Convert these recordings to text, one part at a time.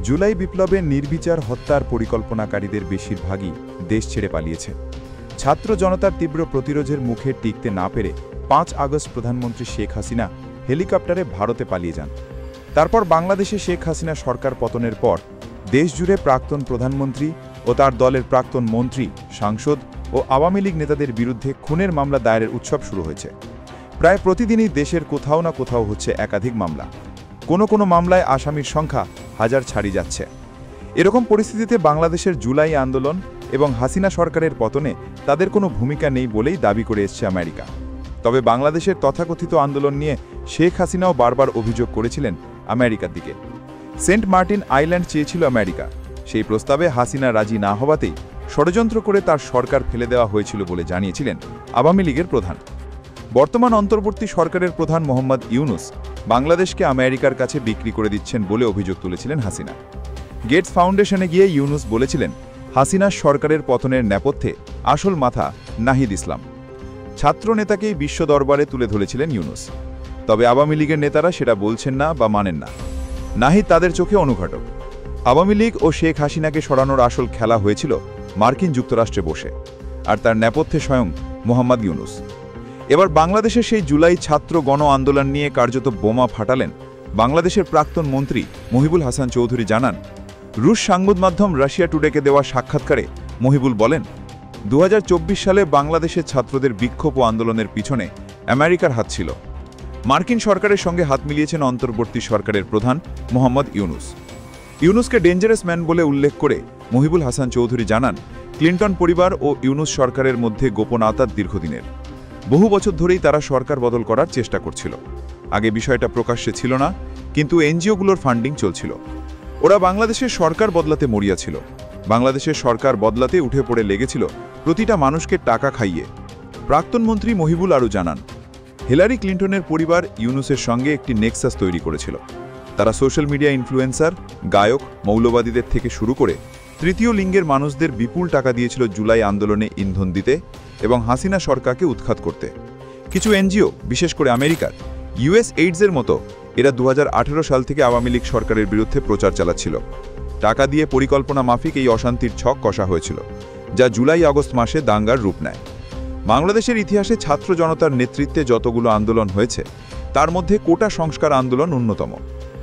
জুলাই বিপ্লবে নির্বিচার হত্যার পরিকল্পনাকারীদের বেশিরভাগই দেশ ছেড়ে পালিয়েছে। ছাত্র জনতার তীব্র প্রতিরোধের মুখে টিকতে না পেরে ৫ আগস্ট প্রধানমন্ত্রী শেখ হাসিনা হেলিকপ্টারে ভারতে পালিয়ে যান। তারপর বাংলাদেশে শেখ হাসিনা সরকার পতনের পর দেশজুড়ে প্রাক্তন প্রধানমন্ত্রী ও তার দলের প্রাক্তন মন্ত্রী, সাংসদ ও আওয়ামী লীগ নেতাদের বিরুদ্ধে খুনের মামলা দায়েরের উৎসব শুরু হয়েছে। প্রায় প্রতিদিনই দেশের কোথাও না কোথাও হচ্ছে একাধিক মামলা। কোনো মামলায় আসামির সংখ্যা হাজার ছাড়িয়ে যাচ্ছে। এরকম পরিস্থিতিতে বাংলাদেশের জুলাই আন্দোলন এবং হাসিনা সরকারের পতনে তাদের কোনো ভূমিকা নেই বলেই দাবি করে এসছে আমেরিকা। তবে বাংলাদেশের তথাকথিত আন্দোলন নিয়ে শেখ হাসিনাও বারবার অভিযোগ করেছিলেন আমেরিকার দিকে। সেন্ট মার্টিন আইল্যান্ড চেয়েছিল আমেরিকা, সেই প্রস্তাবে হাসিনা রাজি না হওয়াতেই ষড়যন্ত্র করে তার সরকার ফেলে দেওয়া হয়েছিল বলে জানিয়েছিলেন আওয়ামী লীগের প্রধান। বর্তমান অন্তর্বর্তী সরকারের প্রধান মোহাম্মদ ইউনুস বাংলাদেশকে আমেরিকার কাছে বিক্রি করে দিচ্ছেন বলে অভিযোগ তুলেছিলেন হাসিনা। গেটস ফাউন্ডেশনে গিয়ে ইউনুস বলেছিলেন, হাসিনার সরকারের পতনের নেপথ্যে আসল মাথা নাহিদ ইসলাম। ছাত্র নেতাকেই বিশ্ব দরবারে তুলে ধরেছিলেন ইউনুস। তবে আওয়ামী লীগের নেতারা সেটা বলছেন না বা মানেন না। নাহিদ তাদের চোখে অনুঘটক। আওয়ামী লীগ ও শেখ হাসিনাকে সরানোর আসল খেলা হয়েছিল মার্কিন যুক্তরাষ্ট্রে বসে, আর তার নেপথ্যে স্বয়ং মোহাম্মদ ইউনুস। এবার বাংলাদেশের সেই জুলাই ছাত্র গণ আন্দোলন নিয়ে কার্যত বোমা ফাটালেন বাংলাদেশের প্রাক্তন মন্ত্রী মহিবুল হাসান চৌধুরী। জানান, রুশ সংবাদ মাধ্যম রাশিয়া টুডেকে দেওয়া সাক্ষাৎকারে মহিবুল বলেন, ২০২৪ সালে বাংলাদেশের ছাত্রদের বিক্ষোভ ও আন্দোলনের পিছনে আমেরিকার হাত ছিল। মার্কিন সরকারের সঙ্গে হাত মিলিয়েছেন অন্তর্বর্তী সরকারের প্রধান মোহাম্মদ ইউনুস। ইউনুসকে ডেঞ্জারাস ম্যান বলে উল্লেখ করে মহিবুল হাসান চৌধুরী জানান, ক্লিন্টন পরিবার ও ইউনুস সরকারের মধ্যে গোপন আঁতাত দীর্ঘদিনের। বহু বছর ধরেই তারা সরকার বদল করার চেষ্টা করছিল। আগে বিষয়টা প্রকাশ্যে ছিল না, কিন্তু এনজিওগুলোর ফান্ডিং চলছিল। ওরা বাংলাদেশের সরকার বদলাতে মরিয়া ছিল। বাংলাদেশের সরকার বদলাতে উঠে পড়ে লেগেছিল প্রতিটা মানুষকে টাকা খাইয়ে। প্রাক্তন মন্ত্রী মহিবুল আরও জানান, হিলারি ক্লিন্টনের পরিবার ইউনুসের সঙ্গে একটি নেক্সাস তৈরি করেছিল। তারা সোশ্যাল মিডিয়া ইনফ্লুয়েন্সার, গায়ক, মৌলবাদীদের থেকে শুরু করে তৃতীয় লিঙ্গের মানুষদের বিপুল টাকা দিয়েছিল জুলাই আন্দোলনে ইন্ধন দিতে এবং হাসিনা সরকারকে উৎখাত করতে। কিছু এনজিও, বিশেষ করে আমেরিকার ইউএস এইডসের মতো, এরা ২০১৮ সাল থেকে আওয়ামী লীগ সরকারের বিরুদ্ধে প্রচার চালাচ্ছিল। টাকা দিয়ে পরিকল্পনা মাফিক এই অশান্তির ছক কষা হয়েছিল, যা জুলাই আগস্ট মাসে দাঙ্গার রূপ নেয়। বাংলাদেশের ইতিহাসে ছাত্র জনতার নেতৃত্বে যতগুলো আন্দোলন হয়েছে, তার মধ্যে কোটা সংস্কার আন্দোলন অন্যতম।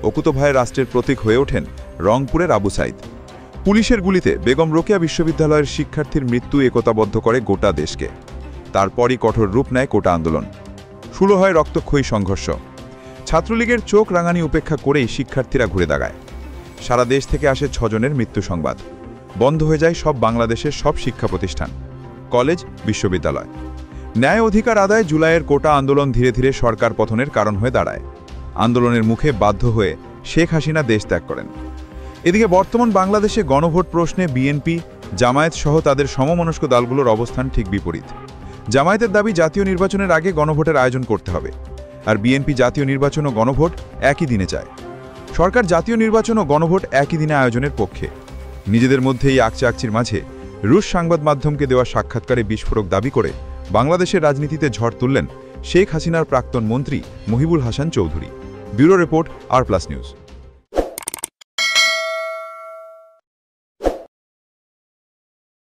অকুতোভয়ে রাষ্ট্রের প্রতীক হয়ে ওঠেন রংপুরের আবু সাইদ। পুলিশের গুলিতে বেগম রোকেয়া বিশ্ববিদ্যালয়ের শিক্ষার্থীর মৃত্যু একতাবদ্ধ করে গোটা দেশকে। তারপরই কঠোর রূপ নেয় কোটা আন্দোলন। শুরু হয় রক্তক্ষয়ী সংঘর্ষ। ছাত্রলীগের চোখ রাঙানি উপেক্ষা করেই শিক্ষার্থীরা ঘুরে দাঁড়ায়। সারা দেশ থেকে আসে ৬ জনের মৃত্যু সংবাদ। বন্ধ হয়ে যায় সব বাংলাদেশের সব শিক্ষা প্রতিষ্ঠান, কলেজ, বিশ্ববিদ্যালয়। ন্যায় অধিকার আদায় জুলাইয়ের কোটা আন্দোলন ধীরে ধীরে সরকার পতনের কারণ হয়ে দাঁড়ায়। আন্দোলনের মুখে বাধ্য হয়ে শেখ হাসিনা দেশ ত্যাগ করেন। এদিকে বর্তমান বাংলাদেশে গণভোট প্রশ্নে বিএনপি, জামায়াত সহ তাদের সমমনস্ক দলগুলোর অবস্থান ঠিক বিপরীত। জামায়াতের দাবি জাতীয় নির্বাচনের আগে গণভোটের আয়োজন করতে হবে, আর বিএনপি জাতীয় নির্বাচন ও গণভোট একই দিনে চায়। সরকার জাতীয় নির্বাচন ও গণভোট একই দিনে আয়োজনের পক্ষে। নিজেদের মধ্যে এই আকচাকচির মাঝে রুশ সংবাদ মাধ্যমকে দেওয়া সাক্ষাৎকারে বিস্ফোরক দাবি করে বাংলাদেশের রাজনীতিতে ঝড় তুললেন শেখ হাসিনার প্রাক্তন মন্ত্রী মহিবুল হাসান চৌধুরী। ব্যুরো রিপোর্ট, আর প্লাস নিউজ।